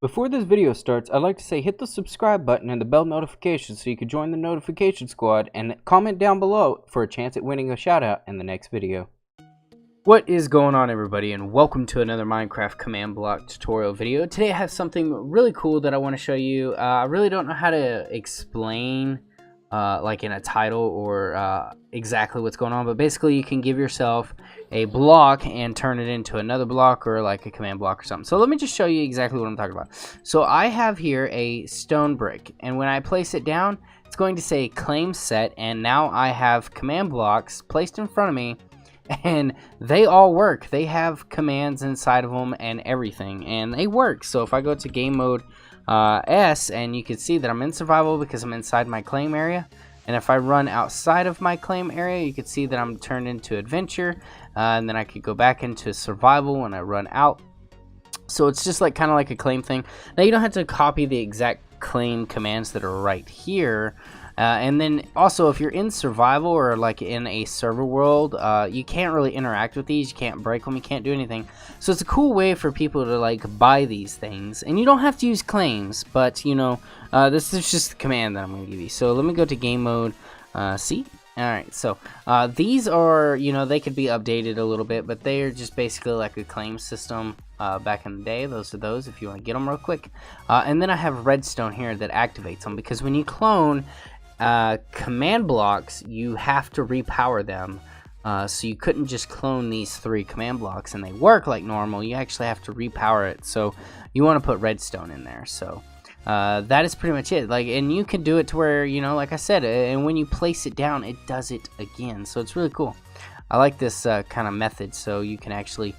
Before this video starts, I'd like to say hit the subscribe button and the bell notification so you can join the notification squad, and comment down below for a chance at winning a shout out in the next video. What is going on, everybody, and welcome to another Minecraft command block tutorial video. Today I have something really cool that I want to show you. I really don't know how to explain like in a title or exactly what's going on, but basically you can give yourself a block and turn it into another block or like a command block or something. So let me just show you exactly what I'm talking about. So I have here a stone brick, and when I place it down, it's going to say claim set, and now I have command blocks placed in front of me, and they all work. They have commands inside of them and everything, and they work. So if I go to game mode S, and you can see that I'm in survival because I'm inside my claim area, and if I run outside of my claim area, you can see that I'm turned into adventure, and then I could go back into survival when I run out. So it's just like kind of like a claim thing. Now you don't have to copy the exact claim commands that are right here. And then also, if you're in survival or like in a server world, you can't really interact with these. You can't break them. You can't do anything. So it's a cool way for people to like buy these things, and you don't have to use claims. But you know, this is just the command that I'm going to give you. So let me go to game mode C. All right. So these are, you know, they could be updated a little bit, but they are just basically like a claim system. Back in the day. Those are those if you want to get them real quick. And then I have redstone here that activates them, because when you clone command blocks, you have to repower them. So you couldn't just clone these 3 command blocks and they work like normal. You actually have to repower it. So you want to put redstone in there. So that is pretty much it. Like, and you can do it to where, you know, like I said, and when you place it down, it does it again. So it's really cool. I like this kind of method. So you can actually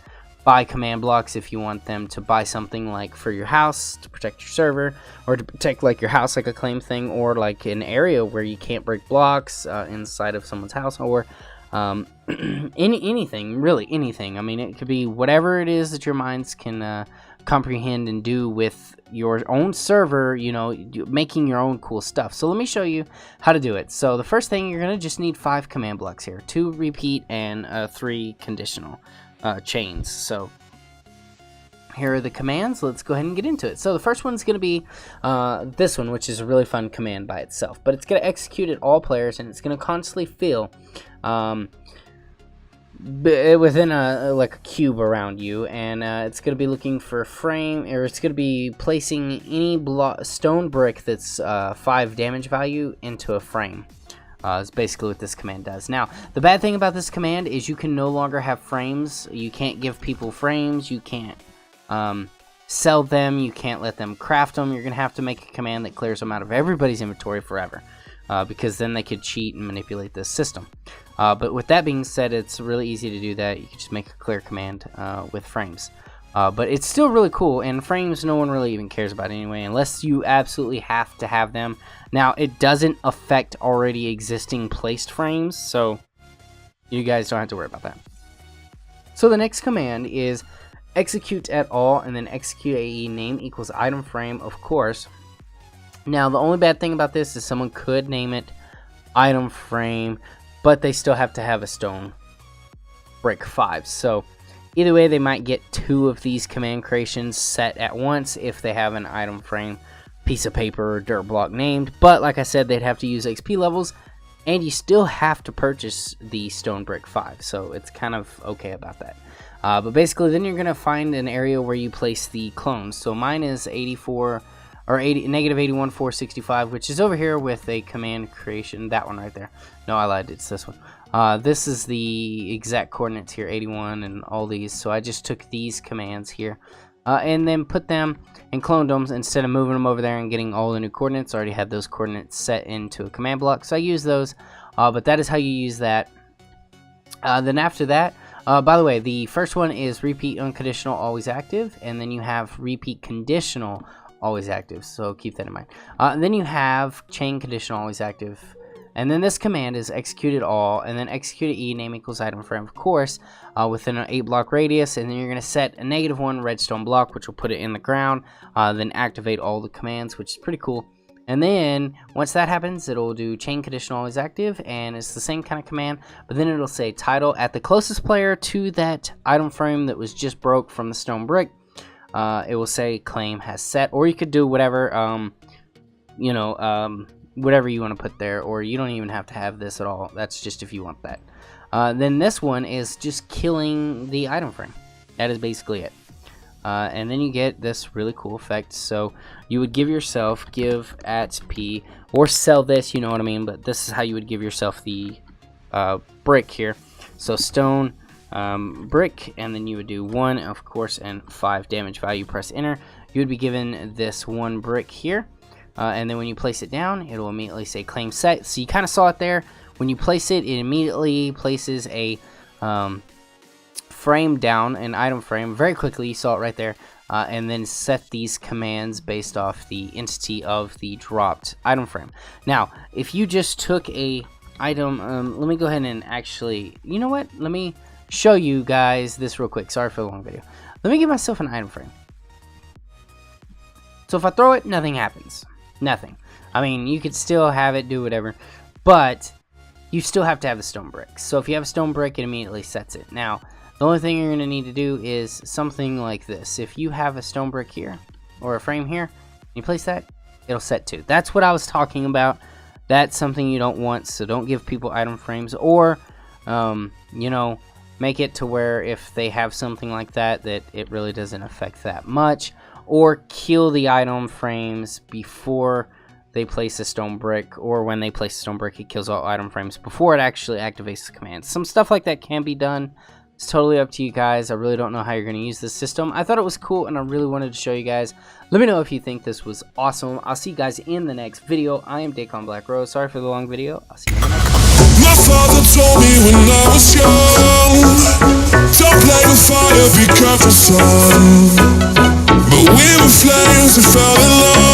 buy command blocks if you want them to buy something like for your house to protect your server, or to protect like your house like a claim thing, or like an area where you can't break blocks inside of someone's house, or anything, really anything. I mean, it could be whatever it is that your minds can comprehend and do with your own server, you know, making your own cool stuff. So let me show you how to do it. So the first thing, you're going to just need 5 command blocks here, 2 repeat and 3 conditional chains. So here are the commands. Let's go ahead and get into it. So the first one's going to be this one, which is a really fun command by itself, but it's going to execute at all players, and it's going to constantly fill within like a cube around you, and it's going to be looking for a frame, or it's going to be placing any stone brick that's 5 damage value into a frame. Is basically what this command does. Now, the bad thing about this command is you can no longer have frames. You can't give people frames. You can't sell them. You can't let them craft them. You're going to have to make a command that clears them out of everybody's inventory forever, because then they could cheat and manipulate this system. But with that being said, it's really easy to do that. You can just make a clear command with frames. But it's still really cool, and frames no one really even cares about anyway, unless you absolutely have to have them. Now, it doesn't affect already existing placed frames, so you guys don't have to worry about that. So the next command is execute at all, and then execute AE name equals item frame, of course. Now, the only bad thing about this is someone could name it item frame, but they still have to have a stone brick 5. So either way, they might get 2 of these command creations set at once if they have an item frame piece of paper or dirt block named. But like I said, they'd have to use XP levels, and you still have to purchase the stone brick 5. So it's kind of okay about that. But basically, then you're going to find an area where you place the clones. So mine is 84 or negative 81 465, which is over here with a command creation. That one right there. No, I lied. It's this one. This is the exact coordinates here, 81 and all these. So I just took these commands here and then put them and cloned them instead of moving them over there and getting all the new coordinates. I already had those coordinates set into a command block, so I use those. But that is how you use that. Then after that, by the way, the first one is repeat unconditional always active, and then you have repeat conditional always active, so keep that in mind. And then you have chain conditional always active. And then this command is executed all, and then execute E name equals item frame, of course, within an 8 block radius. And then you're going to set a -1 redstone block, which will put it in the ground. Then activate all the commands, which is pretty cool. And then once that happens, it'll do chain conditional always active, and it's the same kind of command, but then it'll say title at the closest player to that item frame that was just broke from the stone brick. it will say claim has set, or you could do whatever, you know, whatever you want to put there, or you don't even have to have this at all. That's just if you want that. Then this one is just killing the item frame. That is basically it. And then you get this really cool effect. So you would give yourself at P, or sell this, you know what I mean, but this is how you would give yourself the brick here. So stone brick, and then you would do 1, of course, and 5 damage value. Press enter. You would be given this 1 brick here, and then when you place it down, it will immediately say claim set. So you kind of saw it there. When you place it, it immediately places a frame down, an item frame, very quickly. You saw it right there. And then set these commands based off the entity of the dropped item frame. Now, if you just took a item, let me go ahead and actually, you know what? Let me show you guys this real quick. Sorry for the long video. Let me give myself an item frame. So if I throw it, nothing happens. Nothing. I mean, you could still have it do whatever, but you still have to have the stone brick. So if you have a stone brick, it immediately sets it. Now, the only thing you're going to need to do is something like this. If you have a stone brick here, or a frame here, you place that, it'll set too. That's what I was talking about. That's something you don't want, so don't give people item frames. Or, you know, make it to where if they have something like that, that it really doesn't affect that much. Or kill the item frames before they place a stone brick, or when they place a stone brick, it kills all item frames before it actually activates the command. Some stuff like that can be done. It's totally up to you guys. I really don't know how you're going to use this system. I thought it was cool, and I really wanted to show you guys. Let me know if you think this was awesome. I'll see you guys in the next video. I am DAKONBLACKROSE. Sorry for the long video. I'll see you in the next one. My father told me when I was young, don't play with fire, be careful, son. But we were flames and fell in love.